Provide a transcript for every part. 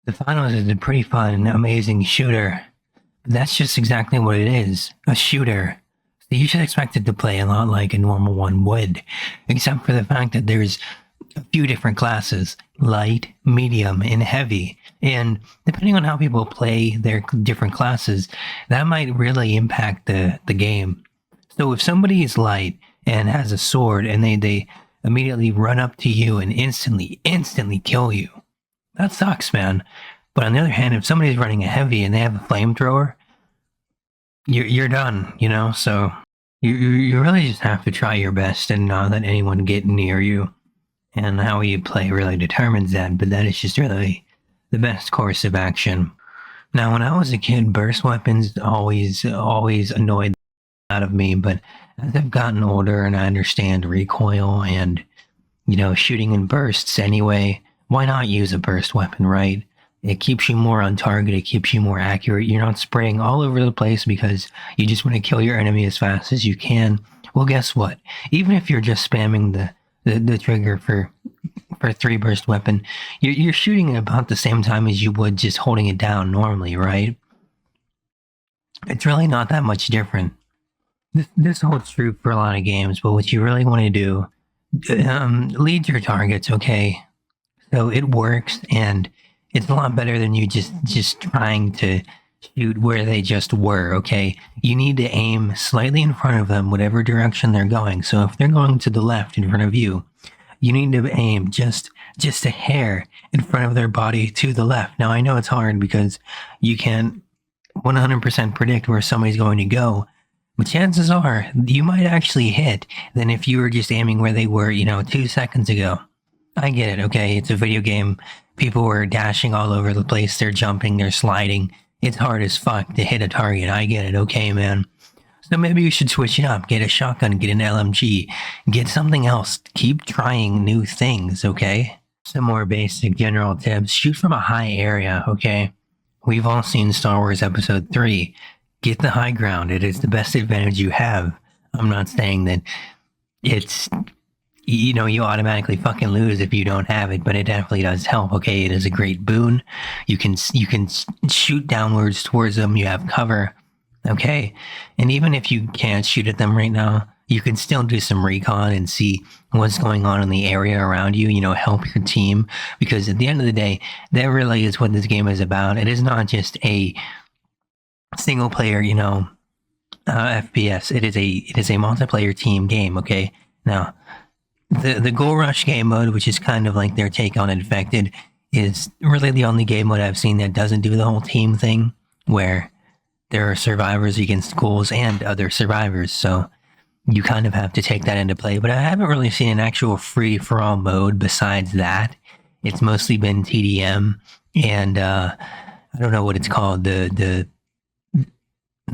The finals is a pretty fun, amazing shooter. That's just exactly what it is, a shooter. So you should expect it to play a lot like a normal one would, except for the fact that there's a few different classes, light, medium, and heavy. And depending on how people play their different classes, that might really impact the game. So if somebody is light and has a sword and they immediately run up to you and instantly kill you, that sucks, man. But on the other hand, if somebody's running a heavy and they have a flamethrower, you're done, you know. So you really just have to try your best and not let anyone get near you. And how you play really determines that. But that is just really the best course of action. Now, when I was a kid, burst weapons always annoyed the out of me. But as I've gotten older and I understand recoil and shooting in bursts anyway, why not use a burst weapon, right? It keeps you more on target. It keeps you more accurate. You're not spraying all over the place because you just want to kill your enemy as fast as you can. Well, guess what? Even if you're just spamming the trigger for a 3 burst weapon, you're shooting at about the same time as you would just holding it down normally, right? It's really not that much different. This holds true for a lot of games, but what you really want to do, lead your targets, okay? So it works, and it's a lot better than you just trying to shoot where they just were, okay? You need to aim slightly in front of them, whatever direction they're going. So if they're going to the left in front of you, you need to aim just a hair in front of their body to the left. Now, I know it's hard because you can't 100% predict where somebody's going to go, but chances are you might actually hit than if you were just aiming where they were, 2 seconds ago. I get it, okay? It's a video game. People were dashing all over the place. They're jumping, they're sliding. It's hard as fuck to hit a target. I get it, okay, man? So maybe you should switch it up. Get a shotgun, get an LMG, get something else. Keep trying new things, okay? Some more basic general tips. Shoot from a high area, okay? We've all seen Star Wars Episode 3. Get the high ground. It is the best advantage you have. I'm not saying that it's you automatically fucking lose if you don't have it, but it definitely does help. Okay, it is a great boon. You can shoot downwards towards them. You have cover. Okay, and even if you can't shoot at them right now, you can still do some recon and see what's going on in the area around you. Help your team, because at the end of the day, that really is what this game is about. It is not just a single player, FPS. It is a multiplayer team game. Okay, now. The Goal Rush game mode, which is kind of like their take on Infected, is really the only game mode I've seen that doesn't do the whole team thing, where there are survivors against ghouls and other survivors, so you kind of have to take that into play. But I haven't really seen an actual free-for-all mode besides that. It's mostly been TDM, and I don't know what it's called, the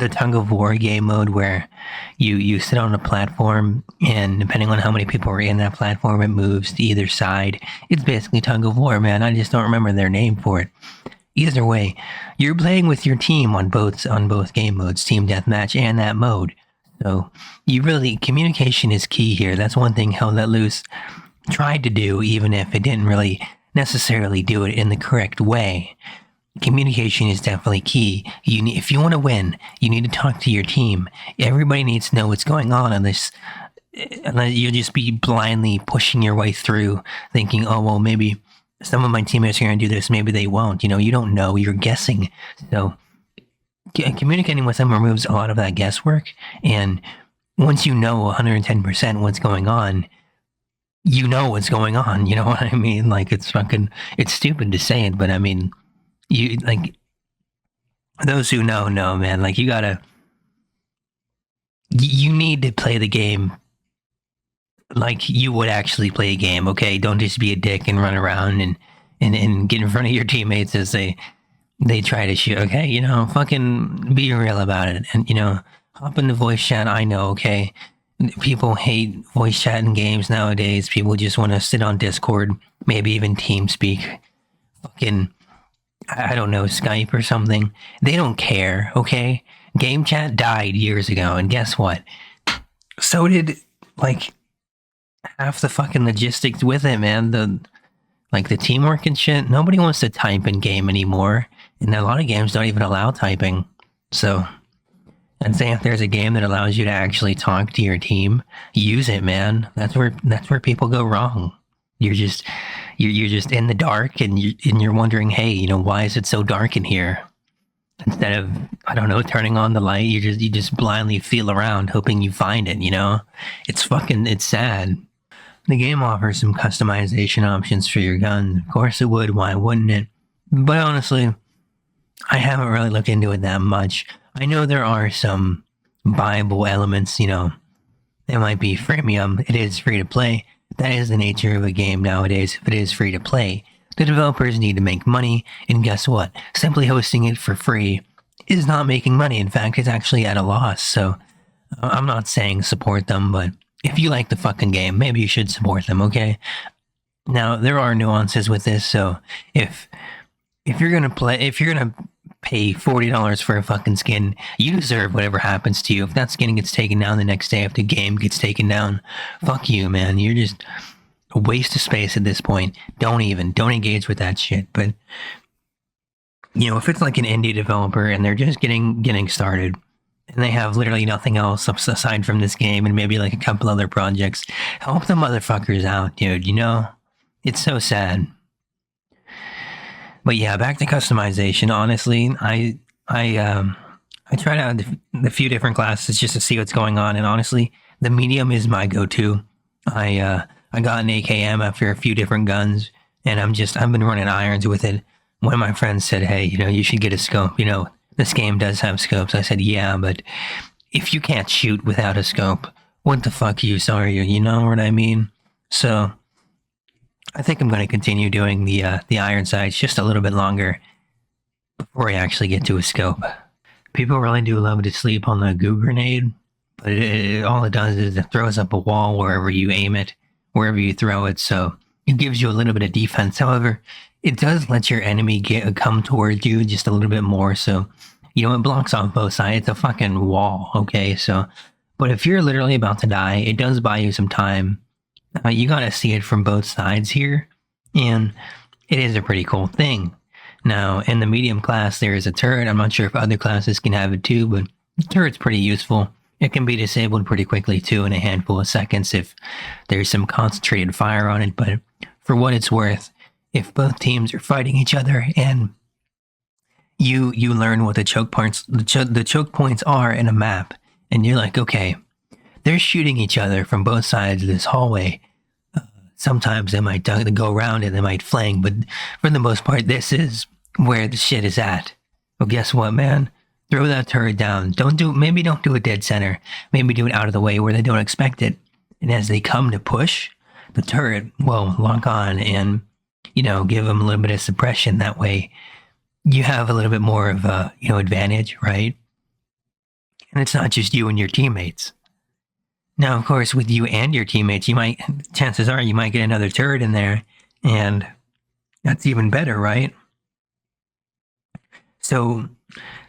tug of war game mode, where you sit on a platform, and depending on how many people are in that platform, it moves to either side. It's basically tug of war, man. I just don't remember their name for it. Either way, you're playing with your team on both game modes, team deathmatch and that mode. So communication is key here. That's one thing Hell Let Loose tried to do, even if it didn't really necessarily do it in the correct way. Communication is definitely key. If you want to win, you need to talk to your team. Everybody needs to know what's going on this. Unless you'll just be blindly pushing your way through, thinking, oh, well, maybe some of my teammates are going to do this, maybe they won't. You don't know. You're guessing. So communicating with them removes a lot of that guesswork. And once you know 110% what's going on, you know what's going on. You know what I mean? Like, it's stupid to say it, but I mean, those who know, man. Like, you need to play the game like you would actually play a game, okay? Don't just be a dick and run around and get in front of your teammates as they try to shoot, okay? Fucking be real about it. And, hop in the voice chat. I know, okay? People hate voice chat in games nowadays. People just want to sit on Discord, maybe even TeamSpeak. Fucking, I don't know, Skype or something. They don't care, okay? Game chat died years ago, and guess what? So did, half the fucking logistics with it, man. Like the teamwork and shit, nobody wants to type in game anymore. And a lot of games don't even allow typing. So I'd say if there's a game that allows you to actually talk to your team, use it, man. That's where people go wrong. You're just in the dark and you're wondering, hey, why is it so dark in here? Instead of, I don't know, turning on the light, you just blindly feel around hoping you find it, It's sad. The game offers some customization options for your gun. Of course it would, why wouldn't it? But honestly, I haven't really looked into it that much. I know there are some buyable elements, it might be freemium, it is free to play. That is the nature of a game nowadays. If it is free to play, the developers need to make money, and guess what? Simply hosting it for free is not making money. In fact, it's actually at a loss. So I'm not saying support them, but if you like the fucking game, maybe you should support them, okay? Now, there are nuances with this, so if you're gonna pay $40 for a fucking skin, you deserve whatever happens to you. If that skin gets taken down the next day, if the game gets taken down, fuck you, man. You're just a waste of space at this point. Don't engage with that shit. But if it's like an indie developer and they're just getting started and they have literally nothing else aside from this game and maybe like a couple other projects, help the motherfuckers out, dude. It's so sad. But yeah, back to customization. Honestly, I tried out a few different classes just to see what's going on, and honestly, the medium is my go-to. I got an AKM after a few different guns, and I've been running irons with it. One of my friends said, "Hey, you should get a scope. This game does have scopes." I said, "Yeah, but if you can't shoot without a scope, what the fuck use are you? You know what I mean?" So I think I'm going to continue doing the iron sights just a little bit longer before I actually get to a scope. People really do love to sleep on the goo grenade, but all it does is it throws up a wall wherever you aim it, wherever you throw it, so it gives you a little bit of defense. However, it does let your enemy come towards you just a little bit more, so it blocks off both sides. It's a fucking wall, okay? So, but if you're literally about to die, it does buy you some time. You gotta see it from both sides here, and it is a pretty cool thing. Now, in the medium class, there is a turret. I'm not sure if other classes can have it too, but the turret's pretty useful. It can be disabled pretty quickly too in a handful of seconds if there's some concentrated fire on it, but for what it's worth, if both teams are fighting each other and you learn what the choke points are in a map, and you're like, okay, they're shooting each other from both sides of this hallway. Sometimes they might go around and they might flank, but for the most part, this is where the shit is at. Well, guess what, man? Throw that turret down. Maybe don't do it dead center. Maybe do it out of the way where they don't expect it. And as they come to push, the turret will lock on and, give them a little bit of suppression. That way, you have a little bit more of a, advantage, right? And it's not just you and your teammates. Now, of course, with you and your teammates, chances are you might get another turret in there, and that's even better, right? So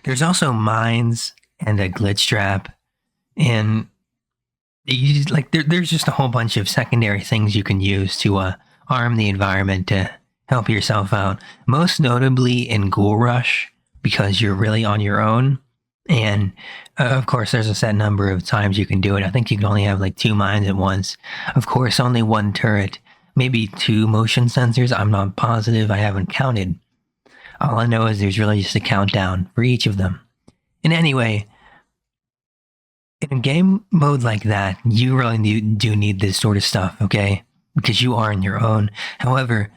there's also mines and a glitch trap, and there's just a whole bunch of secondary things you can use to arm the environment to help yourself out. Most notably in Ghoul Rush, because you're really on your own. And of course, there's a set number of times you can do it. I think you can only have like 2 mines at once. Of course, only 1 turret, maybe 2 motion sensors. I'm not positive. I haven't counted. All I know is there's really just a countdown for each of them. And anyway, in a game mode like that, you really do need this sort of stuff, okay? Because you are on your own. However,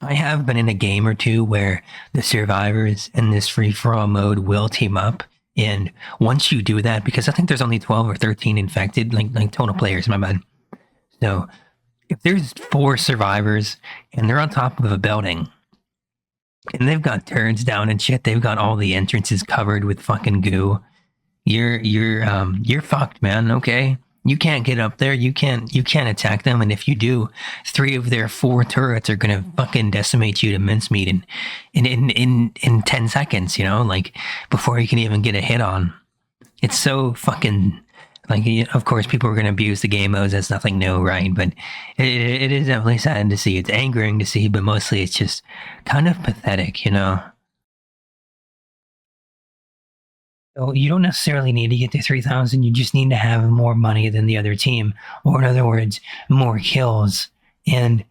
I have been in a game or two where the survivors in this free-for-all mode will team up. And once you do that, because I think there's only 12 or 13 infected, like total players, my bad. So if there's 4 survivors and they're on top of a building and they've got turrets down and shit, they've got all the entrances covered with fucking goo, you're fucked, man. Okay, you can't get up there. You can't attack them. And if you do, 3 of their 4 turrets are gonna fucking decimate you to mincemeat in 10 seconds. Before you can even get a hit on. It's so fucking Like, of course, people are going to abuse the game modes. That's nothing new, right? But it is definitely sad to see. It's angering to see, but mostly it's just kind of pathetic, you know? So you don't necessarily need to get to 3,000. You just need to have more money than the other team, or in other words, more kills. And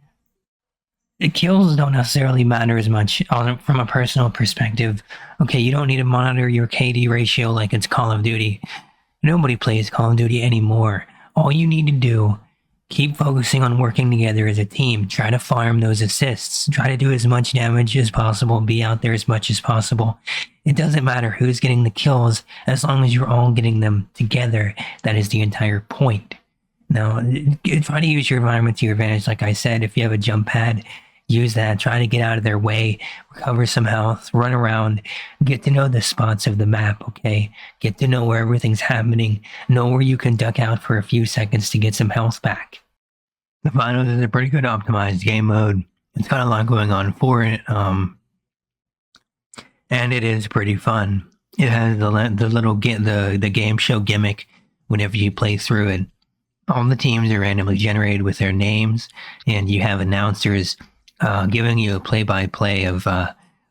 the kills don't necessarily matter as much from a personal perspective. Okay, you don't need to monitor your KD ratio like it's Call of Duty. Nobody plays Call of Duty anymore. All you need to do, keep focusing on working together as a team. Try to farm those assists. Try to do as much damage as possible. Be out there as much as possible. It doesn't matter who's getting the kills as long as you're all getting them together. That is the entire point. Now, try to use your environment to your advantage. Like I said, if you have a jump pad, use that. Try to get out of their way, recover some health, run around, get to know the spots of the map, okay? Get to know where everything's happening, know where you can duck out for a few seconds to get some health back. The finals is a pretty good optimized game mode. It's got a lot going on for it, and it is pretty fun. It has the little the game show gimmick whenever you play through it. All the teams are randomly generated with their names, and you have announcers giving you a play-by-play of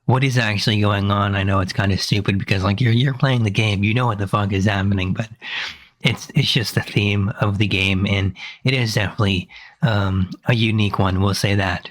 what is actually going on. I know it's kind of stupid because like you're playing the game, you know what the fuck is happening, but it's just the theme of the game, and it is definitely a unique one. We'll say that.